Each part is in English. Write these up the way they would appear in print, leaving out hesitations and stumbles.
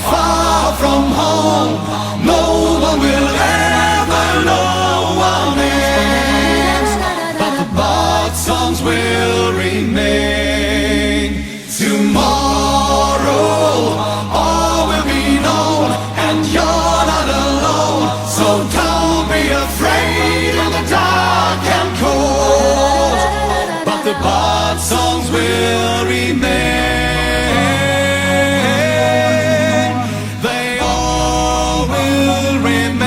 Far from home, no one will ever know our names, but the bard songs will remain. Tomorrow all will be known, and you're not alone, so don't be afraid in the dark and cold, but the bard songs will remain. They all will remain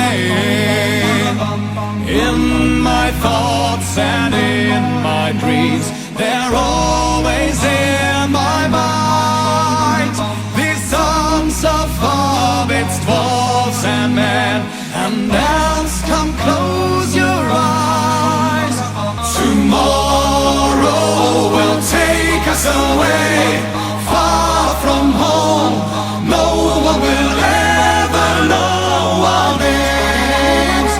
in my thoughts and in my dreams. They're always in my mind. These songs of hobbits, dwarves and men and elves, come close your eyes. Tomorrow will take us away, far from home. No one will ever know our names,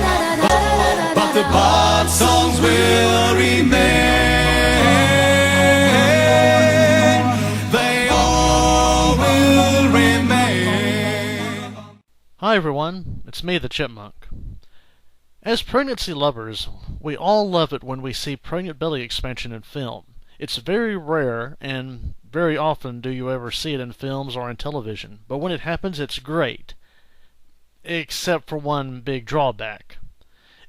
but the bard songs will remain. They all will remain. Hi everyone, it's me, the Chipmunk. As pregnancy lovers, we all love it when we see pregnant belly expansion in film. It's very rare, and very often do you ever see it in films or in television. But when it happens, it's great. Except for one big drawback.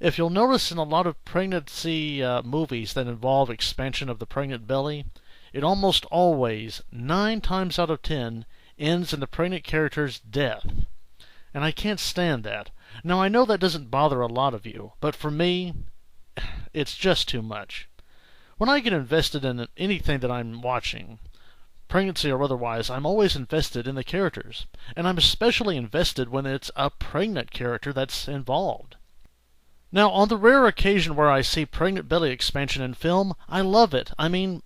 If you'll notice in a lot of pregnancy movies that involve expansion of the pregnant belly, it almost always, 9 times out of 10, ends in the pregnant character's death. And I can't stand that. Now I know that doesn't bother a lot of you, but for me, it's just too much. When I get invested in anything that I'm watching, pregnancy or otherwise, I'm always invested in the characters. And I'm especially invested when it's a pregnant character that's involved. Now, on the rare occasion where I see pregnant belly expansion in film, I love it. I mean,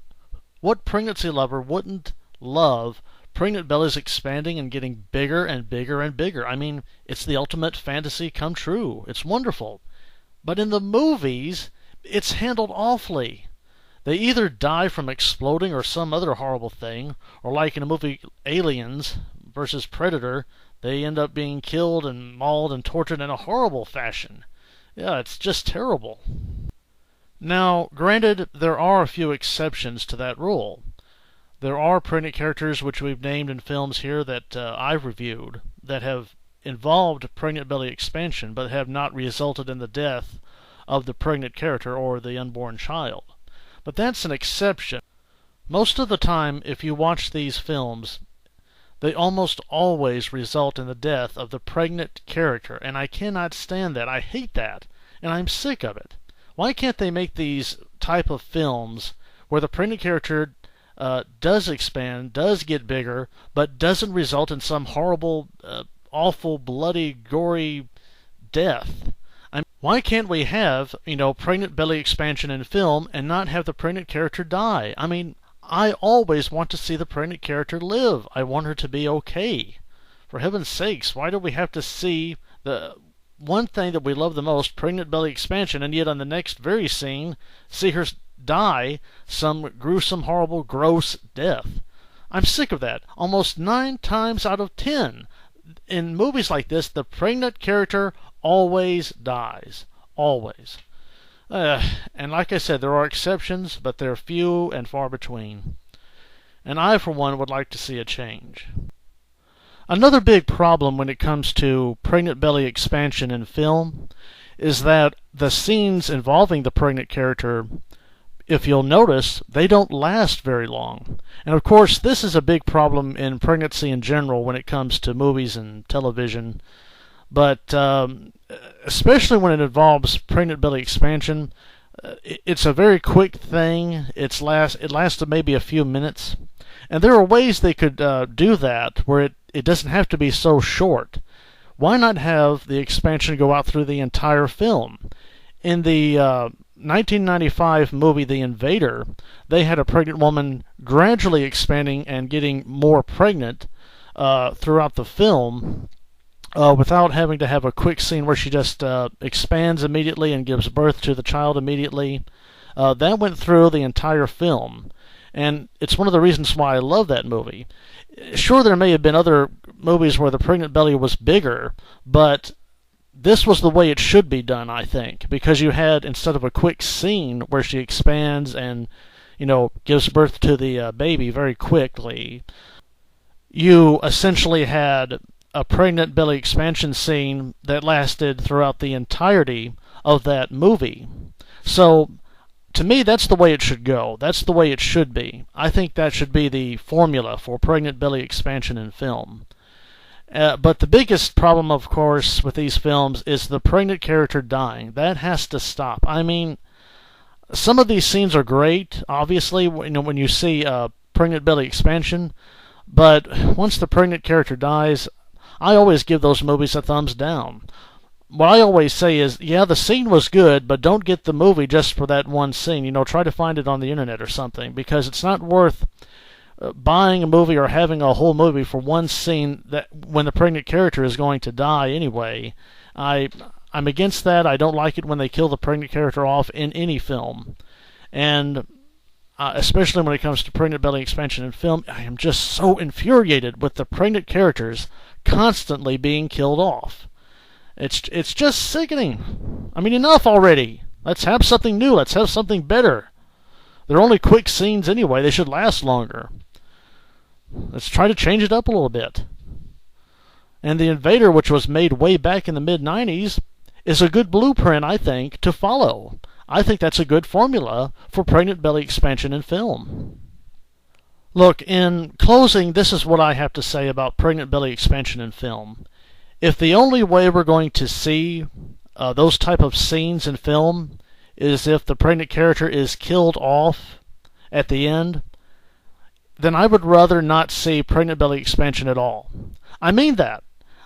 what pregnancy lover wouldn't love pregnant bellies expanding and getting bigger and bigger and bigger? I mean, it's the ultimate fantasy come true. It's wonderful. But in the movies, it's handled awfully. They either die from exploding or some other horrible thing, or like in the movie Aliens vs. Predator, they end up being killed and mauled and tortured in a horrible fashion. Yeah, it's just terrible. Now, granted, there are a few exceptions to that rule. There are pregnant characters which we've named in films here that I've reviewed that have involved pregnant belly expansion but have not resulted in the death of the pregnant character or the unborn child. But that's an exception. Most of the time, if you watch these films, they almost always result in the death of the pregnant character, and I cannot stand that. I hate that, and I'm sick of it. Why can't they make these type of films where the pregnant character does expand, does get bigger, but doesn't result in some horrible, awful, bloody, gory death? Why can't we have, pregnant belly expansion in film and not have the pregnant character die? I mean, I always want to see the pregnant character live. I want her to be okay. For heaven's sakes, why do we have to see the one thing that we love the most, pregnant belly expansion, and yet on the next very scene, see her die some gruesome, horrible, gross death? I'm sick of that. Almost 9 times out of 10, in movies like this, the pregnant character always dies. Always. And like I said, there are exceptions, but they're few and far between. And I, for one, would like to see a change. Another big problem when it comes to pregnant belly expansion in film is that the scenes involving the pregnant character, if you'll notice, they don't last very long. And of course, this is a big problem in pregnancy in general when it comes to movies and television. But especially when it involves pregnant belly expansion, it's a very quick thing. It lasts maybe a few minutes. And there are ways they could do that where it doesn't have to be so short. Why not have the expansion go out through the entire film? In the 1995 movie The Invader, they had a pregnant woman gradually expanding and getting more pregnant throughout the film without having to have a quick scene where she just expands immediately and gives birth to the child immediately. That went through the entire film, and it's one of the reasons why I love that movie. Sure, there may have been other movies where the pregnant belly was bigger, but this was the way it should be done, I think, because you had, instead of a quick scene where she expands and, gives birth to the baby very quickly, you essentially had a pregnant belly expansion scene that lasted throughout the entirety of that movie. So, to me, that's the way it should go. That's the way it should be. I think that should be the formula for pregnant belly expansion in film. But the biggest problem, of course, with these films is the pregnant character dying. That has to stop. I mean, some of these scenes are great, obviously, when you see pregnant belly expansion, but once the pregnant character dies, I always give those movies a thumbs down. What I always say is, yeah, the scene was good, but don't get the movie just for that one scene. Try to find it on the internet or something, because it's not worth buying a movie or having a whole movie for one scene that when the pregnant character is going to die anyway. I'm against that. I don't like it when they kill the pregnant character off in any film, and especially when it comes to pregnant belly expansion in film, I am just so infuriated with the pregnant characters constantly being killed off. It's just sickening. I mean, enough already. Let's have something new. Let's have something better. They're only quick scenes anyway. They should last longer. Let's try to change it up a little bit. And The Invader, which was made way back in the mid-90s, is a good blueprint, I think, to follow. I think that's a good formula for pregnant belly expansion in film. Look, in closing, this is what I have to say about pregnant belly expansion in film. If the only way we're going to see those type of scenes in film is if the pregnant character is killed off at the end, then I would rather not see pregnant belly expansion at all. I mean that.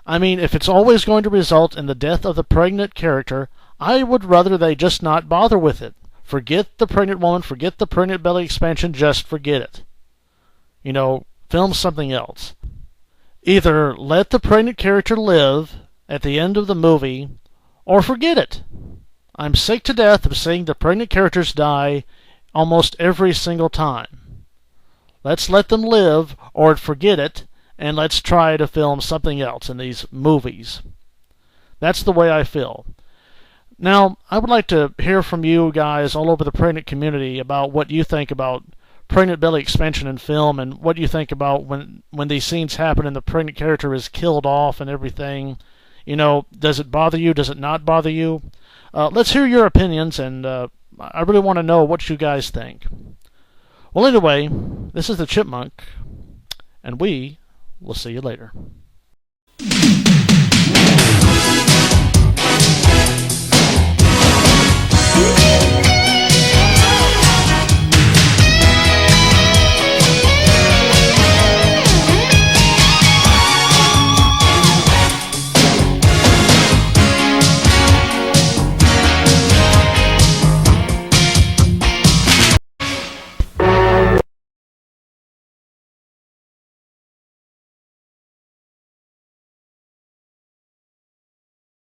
I mean, if it's always going to result in the death of the pregnant character, I would rather they just not bother with it. Forget the pregnant woman, forget the pregnant belly expansion, just forget it. Film something else. Either let the pregnant character live at the end of the movie, or forget it. I'm sick to death of seeing the pregnant characters die almost every single time. Let's let them live, or forget it, and let's try to film something else in these movies. That's the way I feel. Now, I would like to hear from you guys all over the pregnant community about what you think about pregnant belly expansion in film, and what you think about when these scenes happen and the pregnant character is killed off and everything. Does it bother you? Does it not bother you? Let's hear your opinions, and I really want to know what you guys think. Well, anyway, this is the Chipmunk, and we will see you later.